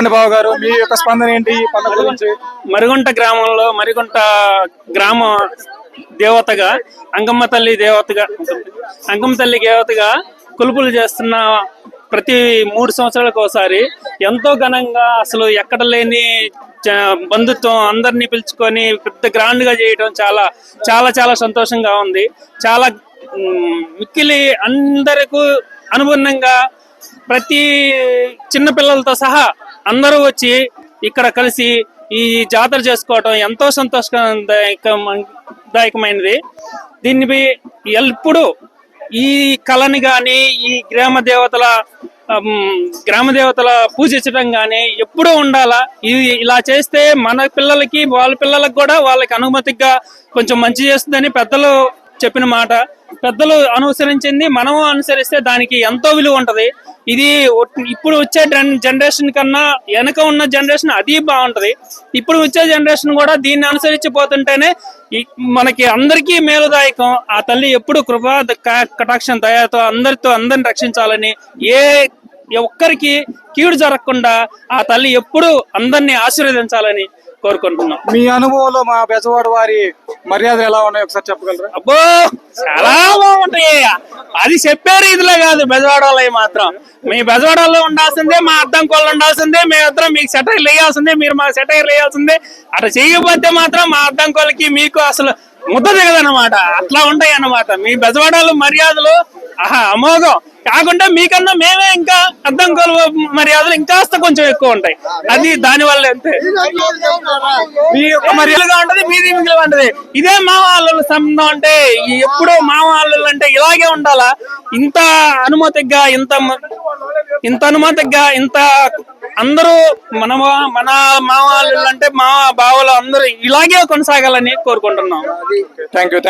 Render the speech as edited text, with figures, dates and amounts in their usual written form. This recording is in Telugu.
చెప్పండి బావ గారు, మీ యొక్క స్పందన ఏంటి ఈ పండుగ గురించి? మరిగుంట గ్రామంలో మరిగుంట గ్రామ దేవతగా అంగమ్మ తల్లి దేవతగా కొలుపులు చేస్తున్న ప్రతి 3 సంవత్సరాలకు ఒకసారి ఎంతో ఘనంగా, అసలు ఎక్కడ లేని బంధుత్వం, అందరినీ పిలుచుకొని పెద్ద గ్రాండ్ గా చేయడం చాలా చాలా చాలా సంతోషంగా ఉంది. చాలా మిక్కిలి అందరికీ అనుగుణంగా ప్రతి చిన్న పిల్లలతో సహా అందరూ వచ్చి ఇక్కడ కలిసి ఈ జాతర చేసుకోవటం ఎంతో సంతోషదాయకమైనది. దీన్ని ఎప్పుడు ఈ కళని గాని, ఈ గ్రామ దేవతల పూజించడం గాని ఎప్పుడూ ఉండాలా. ఇలా చేస్తే మన పిల్లలకి, వాళ్ళ పిల్లలకు కూడా వాళ్ళకి అనుమతిగా కొంచెం మంచి చేస్తుందని పెద్దలు చెప్పిన మాట. పెద్దలు అనుసరించింది మనం అనుసరిస్తే దానికి ఎంతో విలువ ఉంటది. ఇది ఇప్పుడు వచ్చే జనరేషన్ కన్నా వెనక ఉన్న జనరేషన్ అది బాగుంటది. ఇప్పుడు వచ్చే జనరేషన్ కూడా దీన్ని అనుసరించి పోతుంటేనే మనకి అందరికీ మేలుదాయకం. ఆ తల్లి ఎప్పుడు కృపా కటాక్షం దయతో అందరిని రక్షించాలని, ఏ ఒక్కరికి కీడు జరగకుండా ఆ తల్లి ఎప్పుడు అందరినీ ఆశీర్వదించాలని కోరుకుంటున్నాం. మీ అనుభవంలో మా బెజవాడ వారి మర్యాదలు ఎలా ఉన్నాయో ఒకసారి చెప్పగలరా? అబ్బో, చాలా బాగుంటాయి. అది చెప్పే రీతిలో కాదు. బెజవాడలో మాత్రం మీ బెజవాడలో ఉండాల్సిందే, మా అద్దం కోళ్ళు ఉండాల్సిందే, మేమిద్దరం మీకు సెటైర్లు వేయాల్సిందే, మీరు మాకు సెటైర్లు వేయాల్సిందే. అట్లా చేయకపోతే మాత్రం మా అద్దం కోళ్ళకి మీకు అసలు ముద్ద దిగదన్నమాట. అట్లా ఉంటాయి అన్నమాట మీ బెజవాడలో మర్యాదలు. అమోఘం. కాకుండా మీకన్నా మేమే ఇంకా అద్దం కోళ్ళ మర్యాదలు ఇంకాస్త కొంచెం ఎక్కువ ఉంటాయి. అది దాని వల్ల అంతే. మీ యొక్క మర్యాదగా ఉంటది, మీది మిగిలి ఉంటది. ఇదే మామూలు సంబంధం అంటే ఎప్పుడూ మామూలు అంటే ఇలాగే ఉండాలా. ఇంత అనుమతిగా ఇంత అందరూ మన మామూలు అంటే మా బావలు అందరూ ఇలాగే కొనసాగాలని కోరుకుంటున్నాం. Thank you.